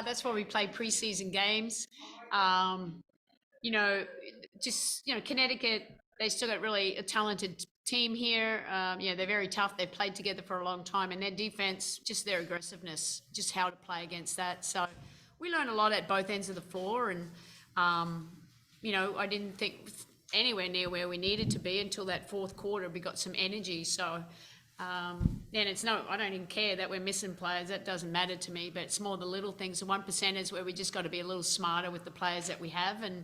That's why we play preseason games. Um, you know, Connecticut, they still got really a talented team here. They're very tough. They've played together for a long time, and their defense, just their aggressiveness, just how to play against that. So we learn a lot at both ends of the floor, and I didn't think anywhere near where we needed to be until that fourth quarter. We got some energy, so. Then I don't even care that we're missing players. That doesn't matter to me, but it's more the little things, the 1%ers where we just got to be a little smarter with the players that we have and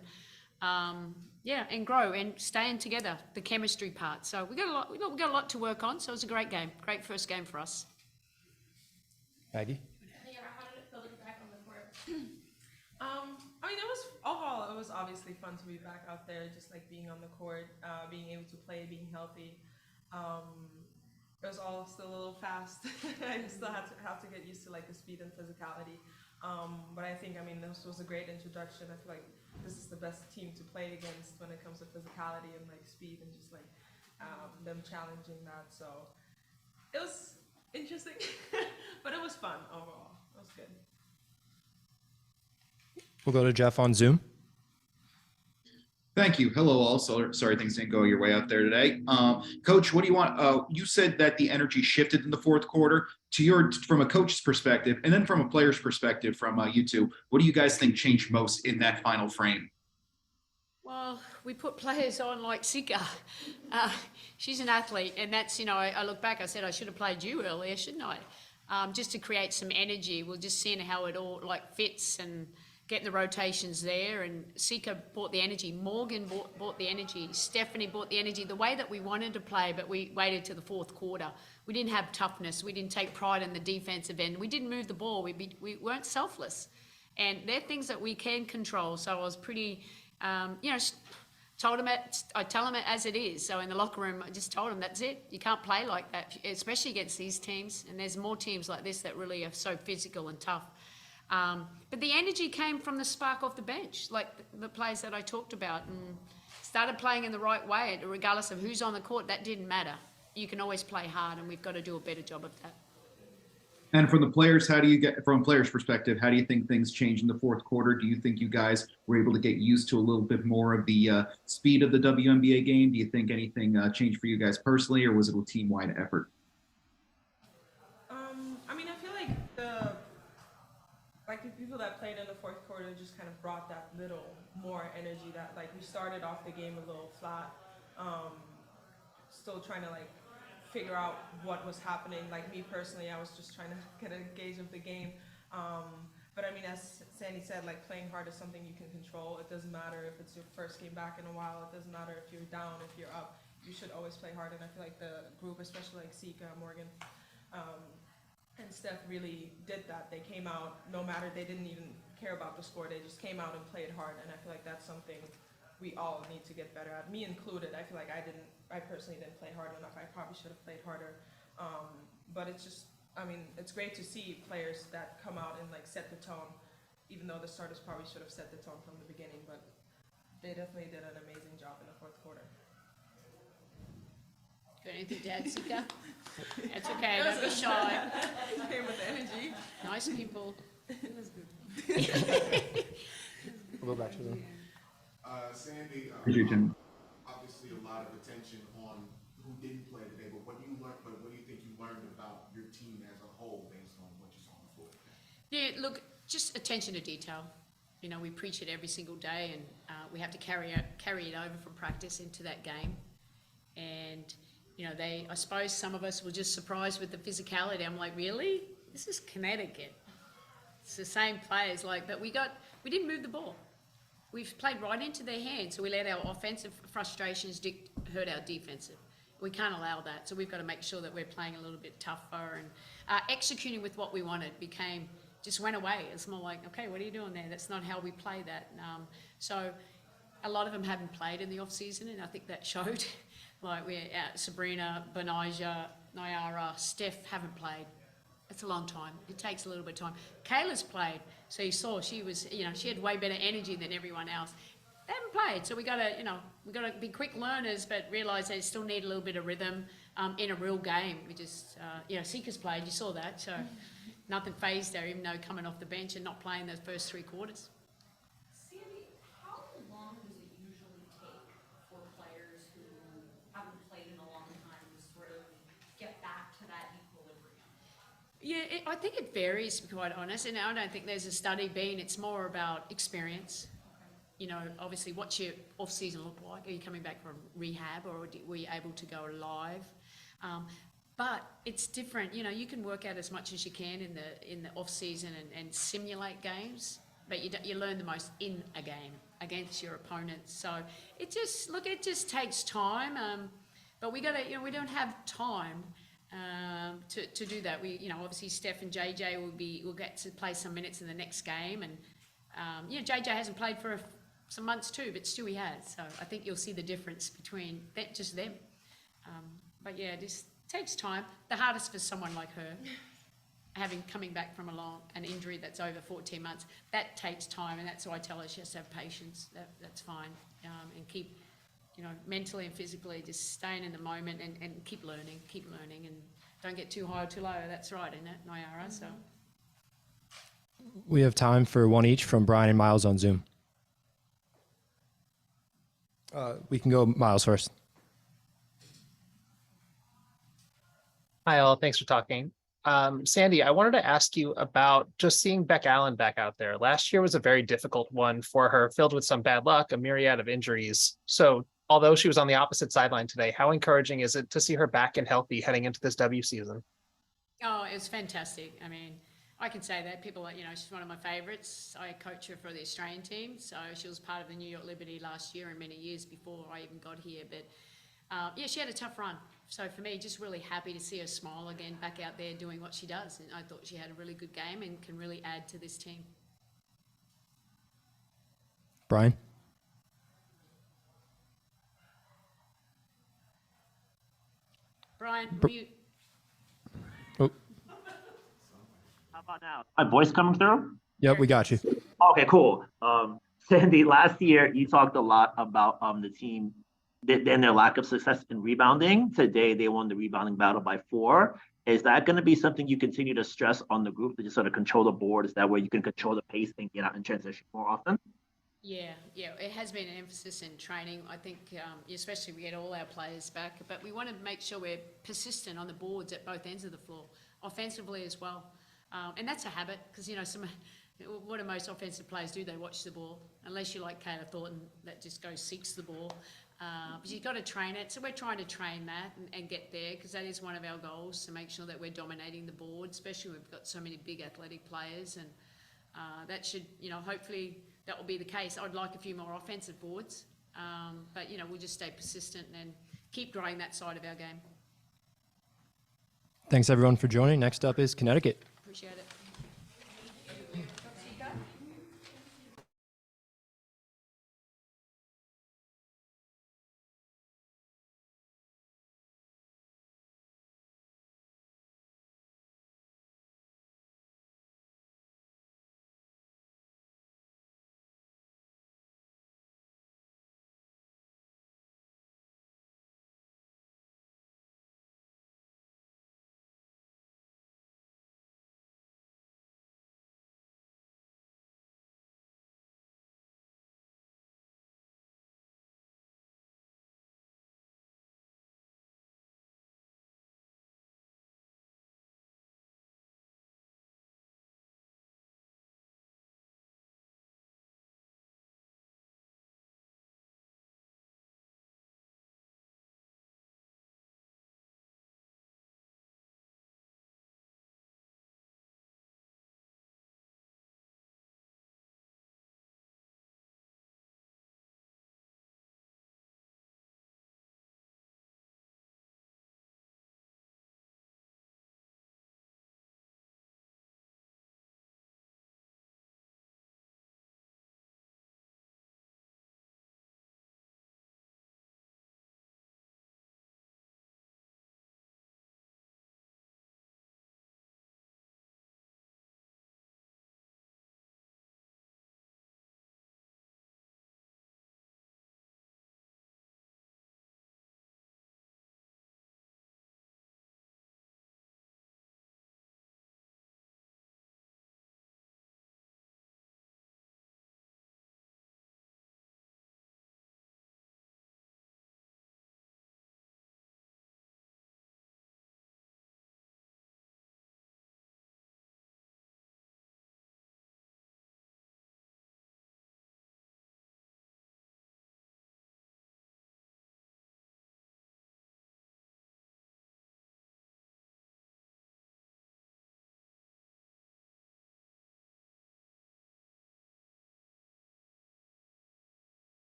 and grow and staying together, the chemistry part. So we got a lot to work on. So it was a great game, great first game for us. Maggie? Yeah, how did it feel to be back on the court? It was obviously fun to be back out there, just like being on the court, being able to play, being healthy. It was all still a little fast. I still have to get used to like the speed and physicality. But I think, this was a great introduction. I feel like this is the best team to play against when it comes to physicality and like speed and just like them challenging that. So it was interesting, but it was fun overall. It was good. We'll go to Jeff on Zoom. Thank you. Hello, all. Sorry things didn't go your way out there today. Coach, what do you want? You said that the energy shifted in the fourth quarter. From a coach's perspective, and then from a player's perspective, from you two, what do you guys think changed most in that final frame? Well, we put players on like Sika. She's an athlete, and that's, I look back, I said I should have played you earlier, shouldn't I? Just to create some energy. We're just seeing how it all like fits and getting the rotations there, and Sika brought the energy. Morgan brought the energy. Stephanie brought the energy. The way that we wanted to play, but we waited to the fourth quarter. We didn't have toughness. We didn't take pride in the defensive end. We didn't move the ball. We weren't selfless, and they're things that we can control. So I was pretty, I tell them it as it is. So in the locker room, I just told them that's it. You can't play like that, especially against these teams. And there's more teams like this that really are so physical and tough. But the energy came from the spark off the bench, like the players that I talked about, and started playing in the right way, regardless of who's on the court. That didn't matter. You can always play hard, and we've got to do a better job of that. And from the players, from a player's perspective, how do you think things changed in the fourth quarter? Do you think you guys were able to get used to a little bit more of the speed of the WNBA game? Do you think anything changed for you guys personally, or was it a team-wide effort? I feel like the people that played in the fourth quarter just kind of brought that little more energy. That like we started off the game a little flat, still trying to like figure out what was happening. Like me personally, I was just trying to get a gauge of the game. But as Sandy said, like playing hard is something you can control. It doesn't matter if it's your first game back in a while. It doesn't matter if you're down, if you're up. You should always play hard. And I feel like the group, especially like Sika, Morgan, and Steph really did that. They came out, no matter, they didn't even care about the score. They just came out and played hard. And I feel like that's something we all need to get better at, me included. I feel like I personally didn't play hard enough. I probably should have played harder. But it's just, it's great to see players that come out and like set the tone, even though the starters probably should have set the tone from the beginning, but they definitely did an amazing job in the fourth quarter. Got anything to add, Sika? That's okay, don't be shy. Came with energy. Nice people. It was good. We'll go back to them. Sandy, obviously a lot of attention on who didn't play today, but what do you think you learned about your team as a whole based on what you saw on the floor? Yeah, look, just attention to detail. We preach it every single day, and we have to carry it over from practice into that game. And I suppose some of us were just surprised with the physicality. I'm like, really? This is Connecticut. It's the same players, but we didn't move the ball. We've played right into their hands, so we let our offensive frustrations hurt our defensive. We can't allow that, so we've got to make sure that we're playing a little bit tougher and executing with what we wanted just went away. It's more like, okay, what are you doing there? That's not how we play that. So a lot of them haven't played in the off season, and I think that showed. Like Sabrina, Benija, Nyara, Steph haven't played. It's a long time. It takes a little bit of time. Kayla's played, so you saw she was, she had way better energy than everyone else. They haven't played, so we got to be quick learners, but realise they still need a little bit of rhythm in a real game. We just, Sika's played. You saw that, so nothing phased her, even though coming off the bench and not playing those first 3 quarters. Sandy, how long does it usually take for players who haven't played in a long time to sort of get back to that equilibrium? Yeah, I think it varies, to be quite honest, and I don't think there's a study been. It's more about experience. You know, obviously, what's your off-season look like? Are you coming back from rehab, or were you able to go live? But it's different. You know, you can work out as much as you can in the off-season and simulate games, but you learn the most in a game against your opponents. So it just takes time. But we don't have time to do that. Obviously Steph and JJ will get to play some minutes in the next game, and JJ hasn't played for some months too, but still he has. So I think you'll see the difference between just them. But yeah, it just takes time. The hardest for someone like her, coming back from an injury that's over 14 months, that takes time, and that's why I tell her she has to have patience. That's fine, and keep, mentally and physically just staying in the moment and keep learning, and don't get too high or too low. That's right, isn't it, Nyara? Mm-hmm. So We have time for one each from Brian and Miles on Zoom. We can go Miles first. Hi, all. Thanks for talking. Sandy, I wanted to ask you about just seeing Beck Allen back out there. Last year was a very difficult one for her, filled with some bad luck, a myriad of injuries. So although she was on the opposite sideline today, how encouraging is it to see her back and healthy heading into this W season? Oh, it was fantastic. I mean, I can say that. People are, she's one of my favourites. I coach her for the Australian team, so she was part of the New York Liberty last year and many years before I even got here. But she had a tough run. So for me, just really happy to see her smile again, back out there doing what she does. And I thought she had a really good game and can really add to this team. Brian? Brian, mute. Oh, How about now? My voice coming through? yep, we got you. Okay, cool. Sandy, last year you talked a lot about the team and their lack of success in rebounding. Today they won the rebounding battle by 4. Is that going to be something you continue to stress on the group to just sort of control the boards? That way you can control the pace and get out in transition more often? Yeah, it has been an emphasis in training. I think, especially we get all our players back, but we want to make sure we're persistent on the boards at both ends of the floor, offensively as well. And that's a habit because, what do most offensive players do? They watch the ball, unless you're like Kayla Thornton that just goes seeks the ball. But you've got to train it. So we're trying to train that and get there because that is one of our goals, to make sure that we're dominating the board, especially when we've got so many big athletic players. And that should, hopefully that will be the case. I'd like a few more offensive boards, but, we'll just stay persistent and keep growing that side of our game. Thanks, everyone, for joining. Next up is Connecticut. Appreciate it.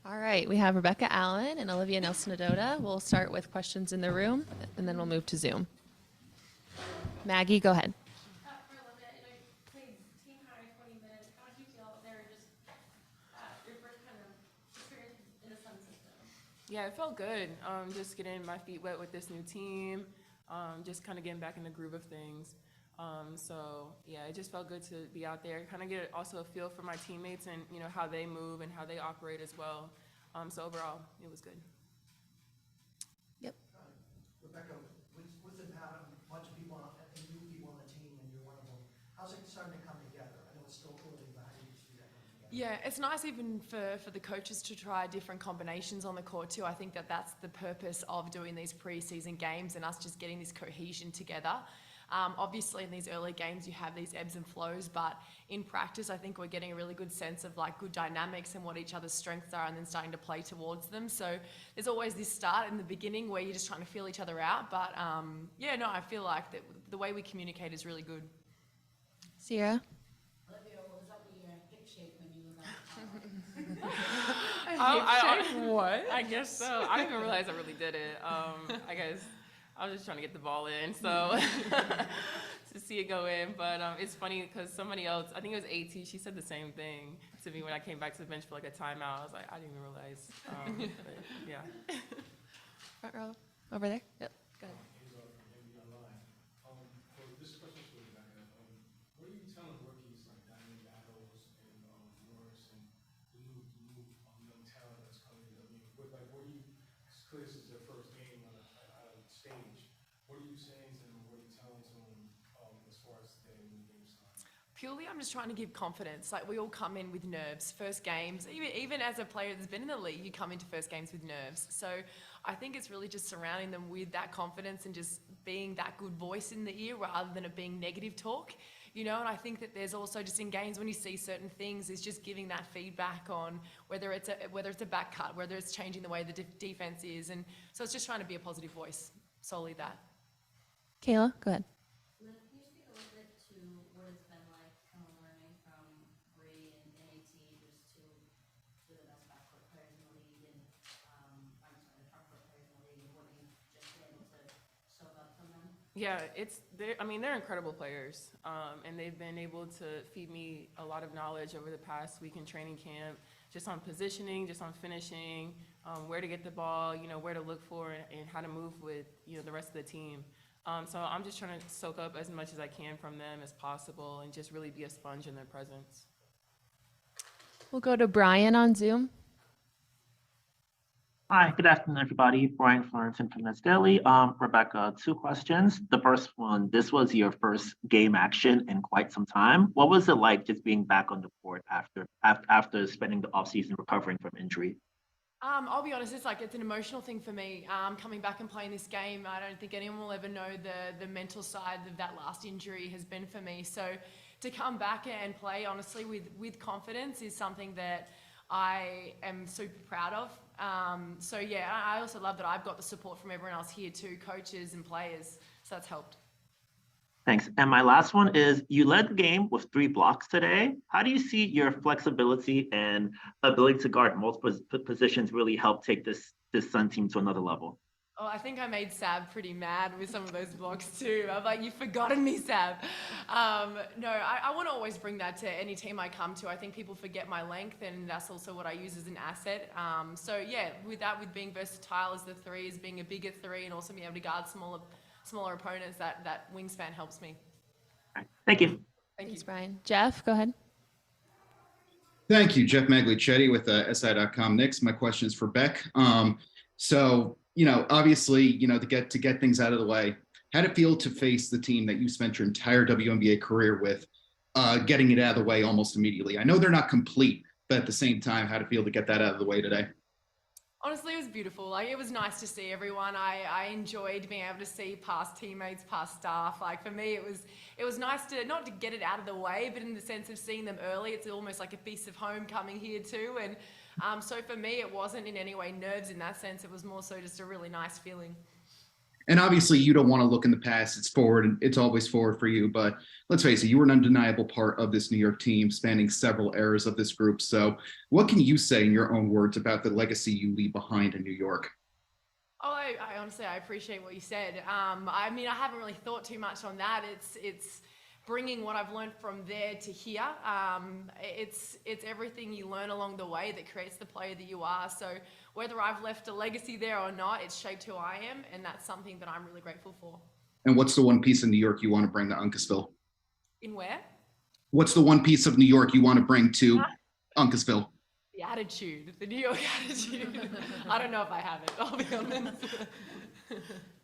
All right, we have Rebecca Allen and Olivia Nelson-Ododa. We'll start with questions in the room, and then we'll move to Zoom. Maggie, go ahead. For Olivia, you played team high 20 minutes. How did you feel out there? Just your first kind of experience in the Sun system. Yeah, it felt good. Just getting my feet wet with this new team, just kind of getting back in the groove of things. So yeah, it just felt good to be out there, kind of get also a feel for my teammates and how they move and how they operate as well. So overall, it was good. Yep. Rebecca, with about a bunch of people and new people on the team, and you're one of them, how's it starting to come together? I know it's still early, but how do you see that coming together? Yeah, it's nice even for the coaches to try different combinations on the court too. I think that's the purpose of doing these preseason games and us just getting this cohesion together. Obviously in these early games you have these ebbs and flows, but in practice I think we're getting a really good sense of like good dynamics and what each other's strengths are, and then starting to play towards them. So there's always this start in the beginning where you're just trying to feel each other out, but yeah, no, I feel like that the way we communicate is really good. Sierra? Olivia, what was up with your hip shape when you was What? I guess so. I didn't even realize I really did it. I guess I was just trying to get the ball in, so to see it go in. But it's funny because somebody else, I think it was AT, she said the same thing to me when I came back to the bench for like a timeout. I was like, I didn't even realize. But yeah. Front row, over there. Yep, go ahead. This question is for Rebecca. What are you telling rookies like Diamond Battles and Norris and the new young talent that's coming in? I mean, what are you? Clearly, this is their first game on a stage. What are you saying to them? What are you telling to them as far as their new game start? Purely, I'm just trying to give confidence. Like, we all come in with nerves. First games, even as a player that's been in the league, you come into first games with nerves. So I think it's really just surrounding them with that confidence and just being that good voice in the ear rather than it being negative talk. And I think that there's also just in games when you see certain things is just giving that feedback on whether it's a back cut, whether it's changing the way the defense is. And so it's just trying to be a positive voice, solely that. Kayla, go ahead. Can you speak a little bit to what it's been like kind of learning from Bree and NAT just to the best backcourt players in the league and the frontcourt players in the league and what you've just been able to soak up from them? Yeah, they're incredible players, and they've been able to feed me a lot of knowledge over the past week in training camp, just on positioning, just on finishing, where to get the ball, where to look for, and how to move with, the rest of the team. So I'm just trying to soak up as much as I can from them as possible and just really be a sponge in their presence. We'll go to Brian on Zoom. Hi, good afternoon, everybody. Brian Florenson from Nets Daily. Rebecca, 2 questions. The first one, this was your first game action in quite some time. What was it like just being back on the court after spending the offseason recovering from injury? I'll be honest, it's an emotional thing for me. Coming back and playing this game, I don't think anyone will ever know the mental side of that last injury has been for me. So to come back and play honestly with confidence is something that I am super proud of. So yeah, I also love that I've got the support from everyone else here too, coaches and players. So that's helped. Thanks. And my last one is, you led the game with 3 blocks today. How do you see your flexibility and ability to guard multiple positions really help take this Sun team to another level? Oh, I think I made Sab pretty mad with some of those blocks too. I'm like, you've forgotten me, Sab. No, I want to always bring that to any team I come to. I think people forget my length, and that's also what I use as an asset. So yeah, with being versatile as the 3, as being a bigger 3, and also being able to guard smaller opponents, that wingspan helps me. All right. Thank you. Thanks, Brian. Jeff, go ahead. Thank you, Jeff Maglicetti with SI.com Knicks. My question is for Beck. So, obviously, to get things out of the way, how did it feel to face the team that you spent your entire WNBA career with, getting it out of the way almost immediately? I know they're not complete, but at the same time, how did it feel to get that out of the way today? Honestly, it was beautiful. Like, it was nice to see everyone. I enjoyed being able to see past teammates, past staff. Like, for me, it was nice to not to get it out of the way, but in the sense of seeing them early. It's almost like a piece of home coming here too. And so for me, it wasn't in any way nerves in that sense. It was more so just a really nice feeling. And obviously, you don't want to look in the past. It's forward, and it's always forward for you. But let's face it, you were an undeniable part of this New York team, spanning several eras of this group. So, what can you say in your own words about the legacy you leave behind in New York? Oh, I honestly, I appreciate what you said. I mean, I haven't really thought too much on that. It's bringing what I've learned from there to here. It's everything you learn along the way that creates the player that you are. So whether I've left a legacy there or not, it's shaped who I am, and that's something that I'm really grateful for. And what's the one piece of New York you want to bring to Uncasville? In where? What's the one piece of New York you want to bring to Uncasville? The attitude, the New York attitude. I don't know if I have it, I'll be honest.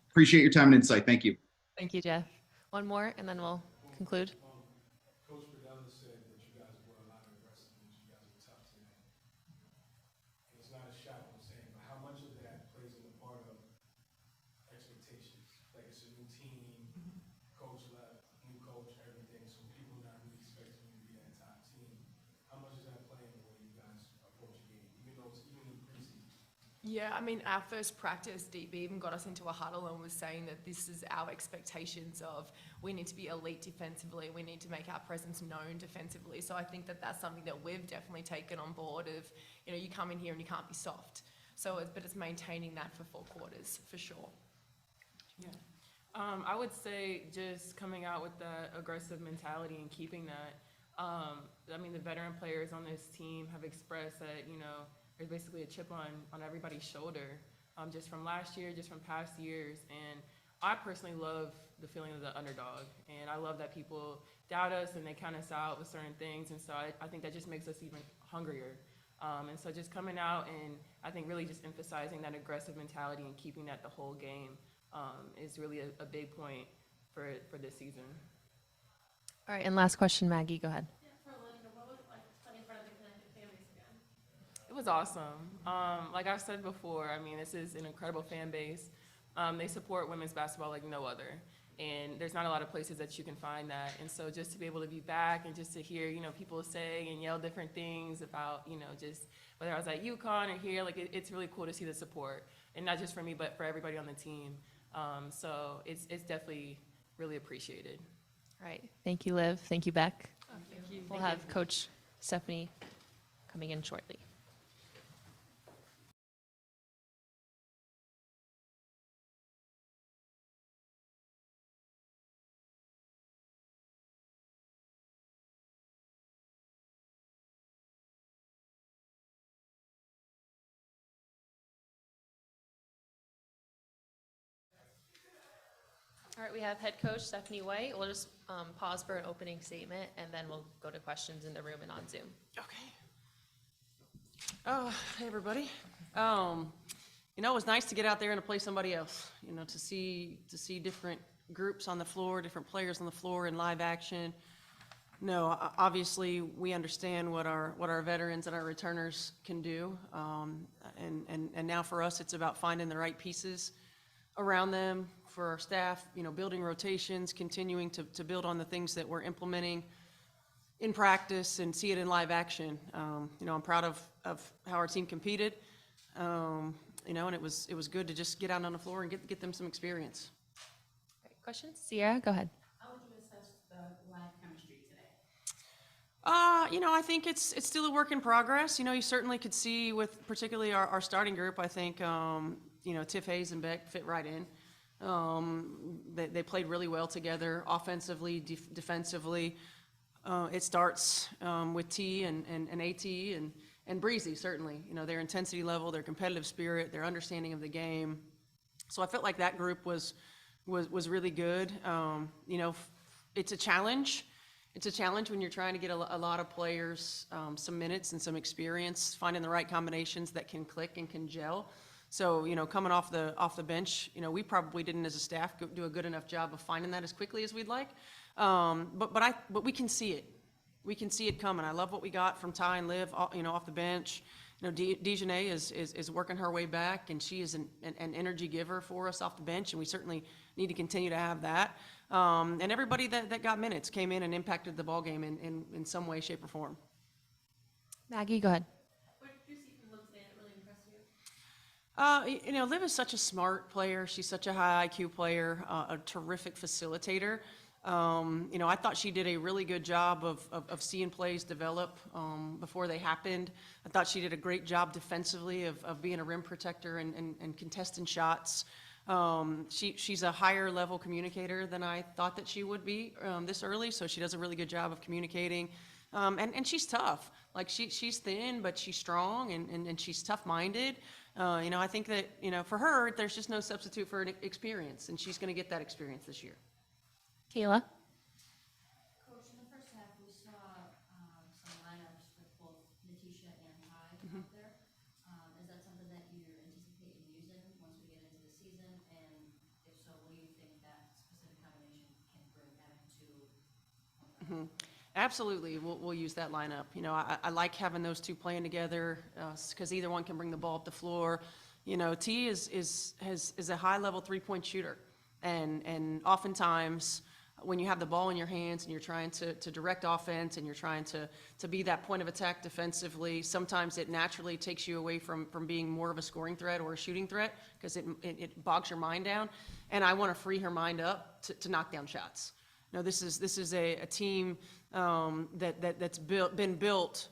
Appreciate your time and insight. Thank you. Thank you, Jeff. One more, and then we'll conclude. Coach Brondello said that you guys were a lot of aggressiveness, you guys were tough today. And it's not a shot I'm saying, but how much of that plays in the part of expectations? Like it's a new team, coach left, new coach, everything, so people not really expecting you to be that top team. How much is that playing the way you guys approach a game, even though it's even in preseason? Yeah, I mean, our first practice, DB even got us into a huddle and was saying that this is our expectations of we need to be elite defensively, we need to make our presence known defensively. So I think that that's something that we've definitely taken on board of, you know, you come in here and you can't be soft. So, but it's maintaining that for 4 quarters, for sure. Yeah. I would say just coming out with that aggressive mentality and keeping that. I mean, the veteran players on this team have expressed that, you know, there's basically a chip on everybody's shoulder, just from last year, just from past years. And I personally love the feeling of the underdog. And I love that people doubt us and they count us out with certain things. And so I think that just makes us even hungrier. And so just coming out and I think really just emphasizing that aggressive mentality and keeping that the whole game is really a big point for this season. All right, and last question, Maggie, go ahead. It was awesome. Like I said before, I mean, this is an incredible fan base. They support women's basketball like no other. And there's not a lot of places that you can find that. And so just to be able to be back and just to hear, you know, people say and yell different things about, you know, just whether I was at UConn or here, like it's really cool to see the support. And not just for me, but for everybody on the team. So it's definitely really appreciated. All right, thank you, Liv. Thank you, Beck. Oh, thank you. We'll have Coach Stephanie coming in shortly. All right, we have head coach Stephanie White. We'll just pause for an opening statement, and then we'll go to questions in the room and on Zoom. Okay. Oh, hey, everybody. You know, it was nice to get out there and to play somebody else, you know, to see different groups on the floor, different players on the floor in live action. No, obviously, we understand what our veterans and our returners can do. And now for us, it's about finding the right pieces around them, for our staff, you know, building rotations, continuing to build on the things that we're implementing in practice and see it in live action. You know, I'm proud of how our team competed, you know, and it was good to just get out on the floor and get them some experience. Great. Questions? Sierra, go ahead. How would you assess the live chemistry today? You know, I think it's still a work in progress. You know, you certainly could see with particularly our starting group, I think, you know, Tiff Hayes and Beck fit right in. They played really well together, offensively, defensively. It starts with T and AT and Breezy, certainly. You know, their intensity level, their competitive spirit, their understanding of the game. So I felt like that group was really good. You know, it's a challenge. It's a challenge when you're trying to get a lot of players some minutes and some experience, finding the right combinations that can click and can gel. So, you know, coming off the bench, you know, we probably didn't as a staff do a good enough job of finding that as quickly as we'd like. But we can see it. We can see it coming. I love what we got from Ty and Liv, you know, off the bench. You know, Dejanay is working her way back, and she is an energy giver for us off the bench, and we certainly need to continue to have that. And everybody that got minutes came in and impacted the ball game in some way, shape, or form. Maggie, go ahead. What did you see from them today that really impressed you? Liv is such a smart player. She's such a high IQ player, a terrific facilitator. I thought she did a really good job of seeing plays develop before they happened. I thought she did a great job defensively of being a rim protector and contesting shots. She's a higher level communicator than I thought that she would be this early, so she does a really good job of communicating. And she's tough. Like she's thin, but she's strong and she's tough-minded. I think that, for her, there's just no substitute for an experience, and she's going to get that experience this year. Kayla? Coach, in the first half, we saw some lineups with both Natisha and Ty out there. Is that something that you anticipate using once we get into the season? And if so, what do you think that specific combination can bring having two? Absolutely, we'll use that lineup. I like having those two playing together because either one can bring the ball up the floor. T is a high-level three-point shooter, and oftentimes when you have the ball in your hands and you're trying to direct offense and you're trying to be that point of attack defensively, sometimes it naturally takes you away from being more of a scoring threat or a shooting threat because it bogs your mind down. And I want to free her mind up to knock down shots. This is a team that's been built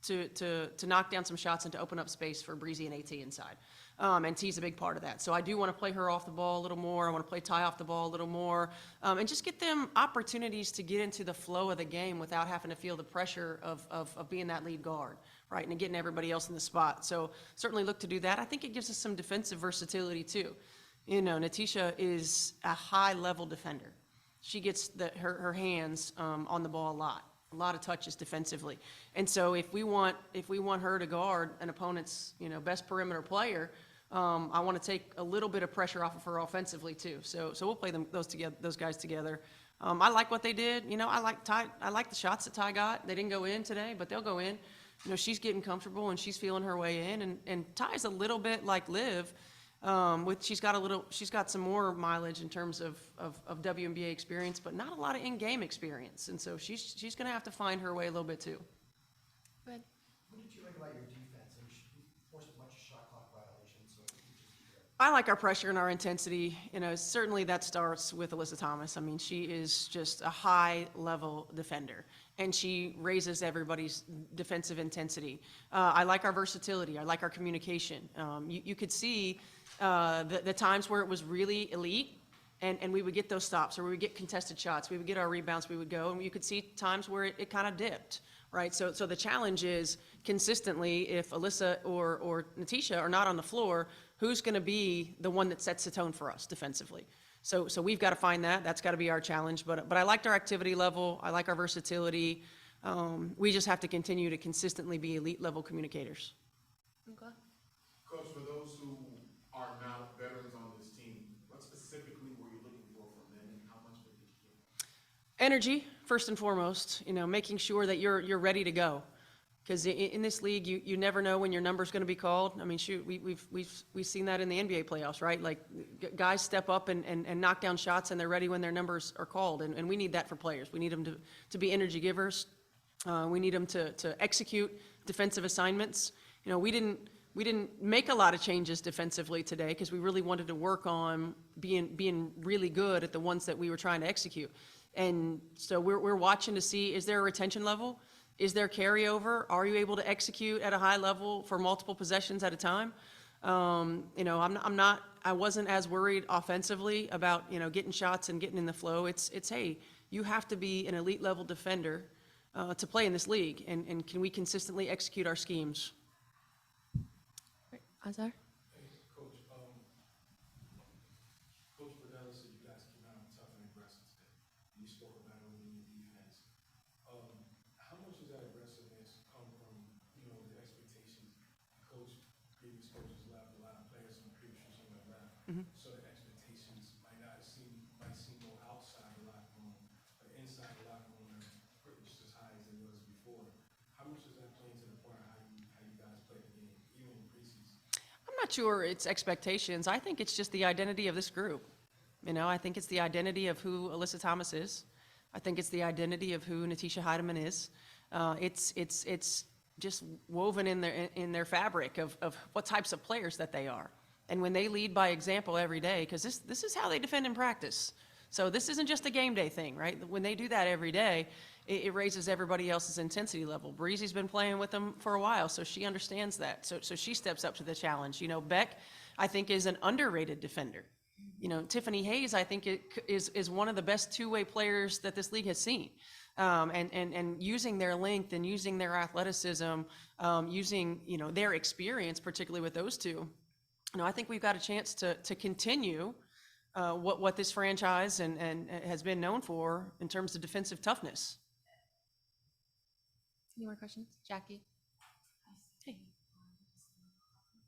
to knock down some shots and to open up space for Breezy and AT inside. And T's a big part of that. So I do want to play her off the ball a little more. I want to play Ty off the ball a little more. And just get them opportunities to get into the flow of the game without having to feel the pressure of being that lead guard, right? And getting everybody else in the spot. So certainly look to do that. I think it gives us some defensive versatility too. Natisha is a high-level defender. She gets her hands on the ball a lot of touches defensively. And so if we want her to guard an opponent's best perimeter player, I want to take a little bit of pressure off of her offensively too. So we'll play those guys together. I like what they did. I like the shots that Ty got. They didn't go in today, but they'll go in. She's getting comfortable and she's feeling her way in. And Ty's a little bit like Liv. She's got some more mileage in terms of WNBA experience, but not a lot of in-game experience, and so she's going to have to find her way a little bit too. Good. What did you like about your defense? I mean, you forced a bunch of shot clock violations, so I like our pressure and our intensity. Certainly that starts with Alyssa Thomas. I mean, she is just a high-level defender, and she raises everybody's defensive intensity. I like our versatility. I like our communication. You could see the times where it was really elite, and we would get those stops, or we would get contested shots, we would get our rebounds, we would go, and you could see times where it kind of dipped, right? So the challenge is consistently, if Alyssa or Natisha are not on the floor, who's going to be the one that sets the tone for us defensively? So we've got to find that. That's got to be our challenge. But I liked our activity level. I like our versatility. We just have to continue to consistently be elite level communicators. Okay. Coach, for those who are now veterans on this team, what specifically were you looking for from them, and how much did you get? Energy, first and foremost. Making sure that you're ready to go. Because in this league, you never know when your number's going to be called. I mean, shoot, we've seen that in the NBA playoffs, right? Like guys step up and knock down shots, and they're ready when their numbers are called. And we need that for players. We need them to be energy givers. We need them to execute defensive assignments. We didn't make a lot of changes defensively today because we really wanted to work on being really good at the ones that we were trying to execute. And so we're watching to see, is there a retention level? Is there carryover? Are you able to execute at a high level for multiple possessions at a time? I wasn't as worried offensively about, getting shots and getting in the flow. It's hey, you have to be an elite level defender to play in this league. And can we consistently execute our schemes? Azar? Hey, Coach, Coach Brondello said you guys came out tough and aggressive today. You spoke about it in your defense. How much does that aggressiveness come from, the expectations? Previous coaches left, a lot of players from previous regime have left. So the expectations might seem more outside the locker room, but inside the locker room, they're just as high as it was before. How much does that play into the part of how you guys play the game, even in preseason? I'm not sure it's expectations. I think it's just the identity of this group. I think it's the identity of who Alyssa Thomas is. I think it's the identity of who Natisha Heidemann is. It's just woven in their fabric of what types of players that they are. And when they lead by example every day, because this is how they defend in practice. So this isn't just a game day thing, right? When they do that every day, it raises everybody else's intensity level. Breezy's been playing with them for a while, so she understands that. So she steps up to the challenge. You know, Beck, I think, is an underrated defender. You know, Tiffany Hayes, I think, is one of the best two-way players that this league has seen. And using their length and using their athleticism, using, you know, their experience, particularly with those two, you know, I think we've got a chance to continue what this franchise and has been known for in terms of defensive toughness. Any more questions? Jackie? Hey.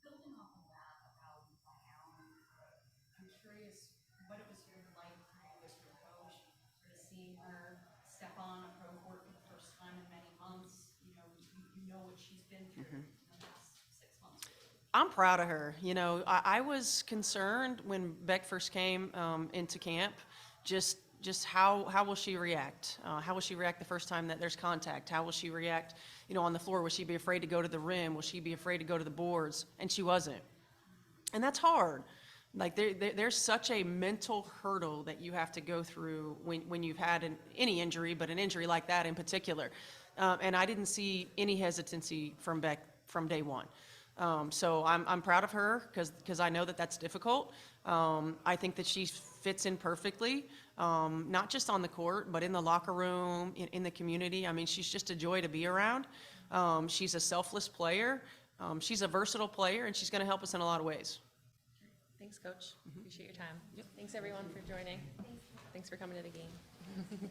Building off of that about Alan, I'm curious what it was like for you as your coach, sort of seeing her step on a pro court for the first time in many months. You know what she's been through in the past 6 months. I'm proud of her. You know, I was concerned when Beck first came into camp, just how will she react? How will she react the first time that there's contact? How will she react, you know, on the floor? Will she be afraid to go to the rim? Will she be afraid to go to the boards? And she wasn't. And that's hard. Like there's such a mental hurdle that you have to go through when you've had any injury, but an injury like that in particular. And I didn't see any hesitancy from Beck from day one. So I'm proud of her because I know that that's difficult. I think that she fits in perfectly, not just on the court, but in the locker room, in the community. I mean, she's just a joy to be around. She's a selfless player. She's a versatile player, and she's going to help us in a lot of ways. Thanks, Coach. Appreciate your time. Thanks, everyone, for joining. Thanks for coming to the game.